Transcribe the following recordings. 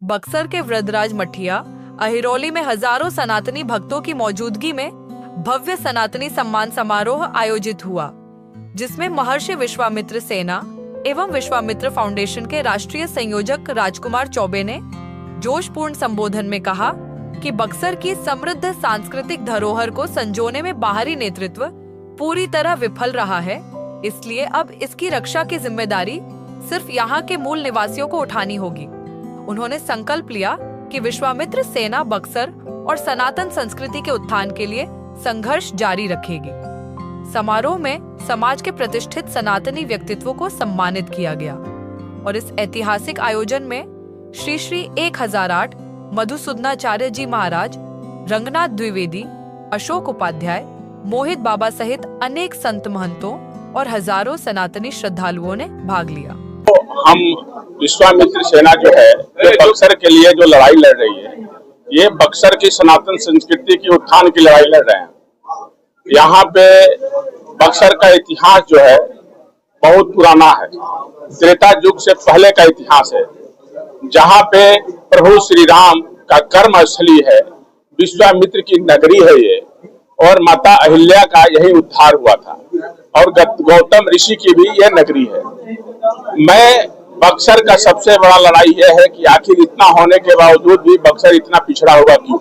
बक्सर के वृद्धराज मठिया अहिरौली में हजारों सनातनी भक्तों की मौजूदगी में भव्य सनातनी सम्मान समारोह आयोजित हुआ, जिसमें महर्षि विश्वामित्र सेना एवं विश्वामित्र फाउंडेशन के राष्ट्रीय संयोजक राजकुमार चौबे ने जोशपूर्ण संबोधन में कहा कि बक्सर की समृद्ध सांस्कृतिक धरोहर को संजोने में बाहरी नेतृत्व पूरी तरह विफल रहा है, इसलिए अब इसकी रक्षा की जिम्मेदारी सिर्फ यहाँ के मूल निवासियों को उठानी होगी। उन्होंने संकल्प लिया कि विश्वामित्र सेना बक्सर और सनातन संस्कृति के उत्थान के लिए संघर्ष जारी रखेगी। समारोह में समाज के प्रतिष्ठित सनातनी व्यक्तित्वों को सम्मानित किया गया और इस ऐतिहासिक आयोजन में श्री श्री 1008 मधुसूदनाचार्य जी महाराज, रंगनाथ द्विवेदी, अशोक उपाध्याय, मोहित बाबा सहित अनेक संत महंतों और हजारों सनातनी श्रद्धालुओं ने भाग लिया। हम विश्वामित्र सेना जो है, जो बक्सर के लिए जो लड़ाई लड़ रही है, ये बक्सर की सनातन संस्कृति की उत्थान की लड़ाई लड़ रहे हैं। यहाँ पे बक्सर का इतिहास जो है बहुत पुराना है, त्रेता युग से पहले का इतिहास है, जहाँ पे प्रभु श्री राम का कर्म स्थली है, विश्वामित्र की नगरी है ये, और माता अहिल्या का यही उद्धार हुआ था, और गौतम ऋषि की भी यह नगरी है। मैं बक्सर का सबसे बड़ा लड़ाई यह है कि आखिर इतना होने के बावजूद भी बक्सर इतना पिछड़ा हुआ क्यों?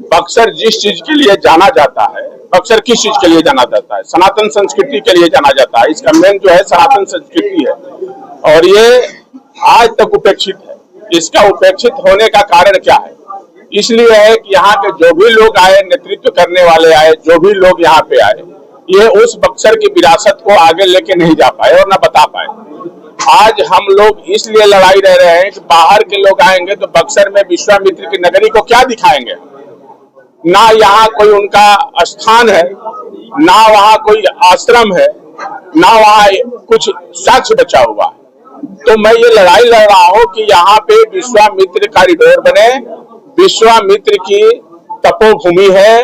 बक्सर जिस चीज के लिए जाना जाता है, बक्सर किस चीज के लिए जाना जाता है? सनातन संस्कृति के लिए जाना जाता है। इसका मेन जो है सनातन संस्कृति है, और ये आज तक उपेक्षित है। इसका उपेक्षित होने का कारण क्या है? इसलिए है कि यहाँ के जो भी लोग आए, नेतृत्व करने वाले आए, जो भी लोग यहाँ पे आए, ये उस बक्सर की विरासत को आगे लेके नहीं जा पाए और न बता पाए। आज हम लोग इसलिए लड़ाई रह रहे हैं कि बाहर के लोग आएंगे तो बक्सर में विश्वामित्र की नगरी को क्या दिखाएंगे? ना यहाँ कोई उनका स्थान है, ना वहाँ कोई आश्रम है, ना वहाँ कुछ साक्ष्य बचा हुआ है। तो मैं ये लड़ाई लड़ रहा हूँ कि यहाँ पे विश्वामित्र कॉरिडोर बने, विश्वामित्र की तपोभूमि है,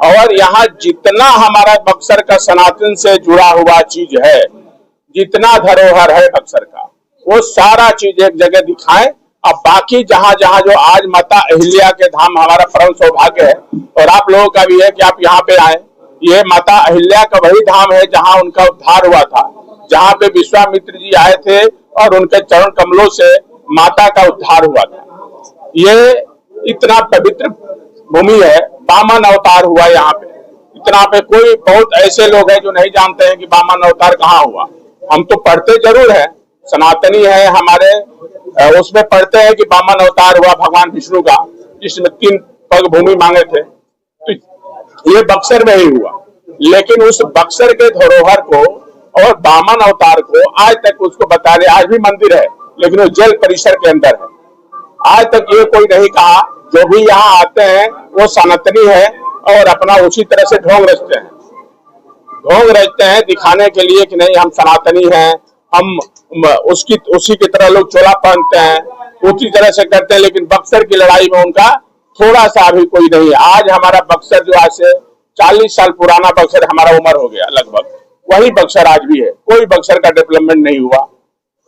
और यहाँ जितना हमारा बक्सर का सनातन से जुड़ा हुआ चीज है, जितना धरोहर है बक्सर का, वो सारा चीज एक जगह दिखाएं। अब बाकी जहाँ जहाँ जो आज माता अहिल्या के धाम हमारा परम सौभाग्य है, और आप लोगों का भी है कि आप यहाँ पे आए। ये माता अहिल्या का वही धाम है जहाँ उनका उद्धार हुआ था, जहाँ पे विश्वामित्र जी आए थे और उनके चरण कमलों से माता का उद्धार हुआ था। ये इतना पवित्र भूमि है, वामन अवतार हुआ यहाँ पे। इतना पे कोई बहुत ऐसे लोग हैं जो नहीं जानते हैं कि वामन अवतार कहाँ हुआ। हम तो पढ़ते जरूर है, सनातनी है हमारे, उसमें पढ़ते हैं कि वामन अवतार हुआ भगवान विष्णु का, जिसमें 3 पग भूमि मांगे थे। तो ये बक्सर में ही हुआ, लेकिन उस बक्सर के धरोहर को और वामन अवतार को आज तक उसको बता रहे। आज भी मंदिर है, लेकिन वो जेल परिसर के अंदर है। आज तक ये कोई नहीं कहा। जो भी यहाँ आते हैं वो सनातनी है और अपना उसी तरह से ढोंग रचते हैं दिखाने के लिए कि नहीं हम सनातनी हैं, हम उसी की तरह लोग चोला पहनते हैं, उसी तरह से करते हैं। लेकिन बक्सर की लड़ाई में उनका थोड़ा सा भी कोई नहीं। आज हमारा बक्सर जो आज से 40 साल पुराना बक्सर हमारा उम्र हो गया लगभग, वही बक्सर आज भी है। कोई बक्सर का डेवलपमेंट नहीं हुआ।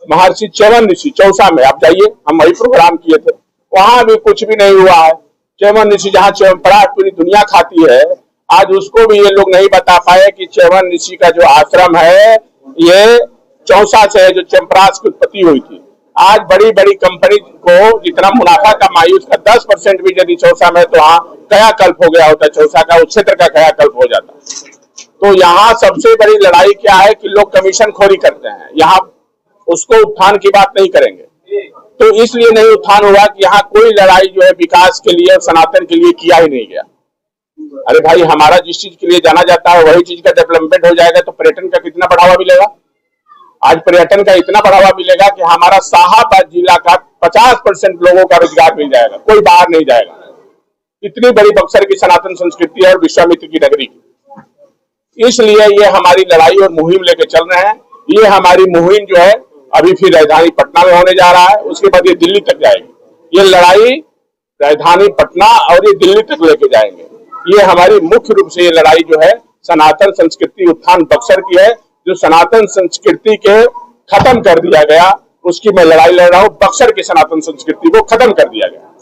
महर्षि च्यवन ऋषि चौसा में आप जाइए, हम वही प्रोग्राम किए थे, वहां भी कुछ भी नहीं हुआ है। च्यवन ऋषि जहाँ च्यवनप्राश पूरी दुनिया खाती है, आज उसको भी ये लोग नहीं बता पाए कि च्यवन ऋषि का जो आश्रम है ये चौसा से है, जो च्यवनप्राश की उत्पत्ति हुई थी। आज बड़ी बड़ी कंपनी को जितना मुनाफा कमाई उसका 10% भी यदि चौसा में, तो वहाँ कायाकल्प हो गया होता, चौसा का उस क्षेत्र का कायाकल्प हो जाता। तो यहाँ सबसे बड़ी लड़ाई क्या है कि लोग कमीशन खोरी करते हैं। यहाँ उसको उत्थान की बात नहीं करेंगे, तो इसलिए नहीं उत्थान हुआ कि यहाँ कोई लड़ाई जो है विकास के लिए और सनातन के लिए किया ही नहीं गया। अरे भाई, हमारा जिस चीज के लिए जाना जाता है वही चीज का डेवलपमेंट हो जाएगा तो पर्यटन का कितना बढ़ावा मिलेगा। आज पर्यटन का इतना बढ़ावा मिलेगा कि हमारा शाहाबाद जिला का 50% लोगों का रोजगार मिल जाएगा, कोई बाहर नहीं जाएगा। इतनी बड़ी बक्सर की सनातन संस्कृति है और विश्वामित्र की नगरी की। इसलिए ये हमारी लड़ाई और मुहिम लेके चल रहे हैं। ये हमारी मुहिम जो है अभी फिर राजधानी पटना में होने जा रहा है, उसके बाद ये दिल्ली तक जाएगी। ये लड़ाई राजधानी पटना और ये दिल्ली तक लेके जाएंगे। ये हमारी मुख्य रूप से ये लड़ाई जो है सनातन संस्कृति उत्थान बक्सर की है, जो सनातन संस्कृति के खत्म कर दिया गया, उसकी मैं लड़ाई लड़ रहा हूं। बक्सर की सनातन संस्कृति को खत्म कर दिया गया।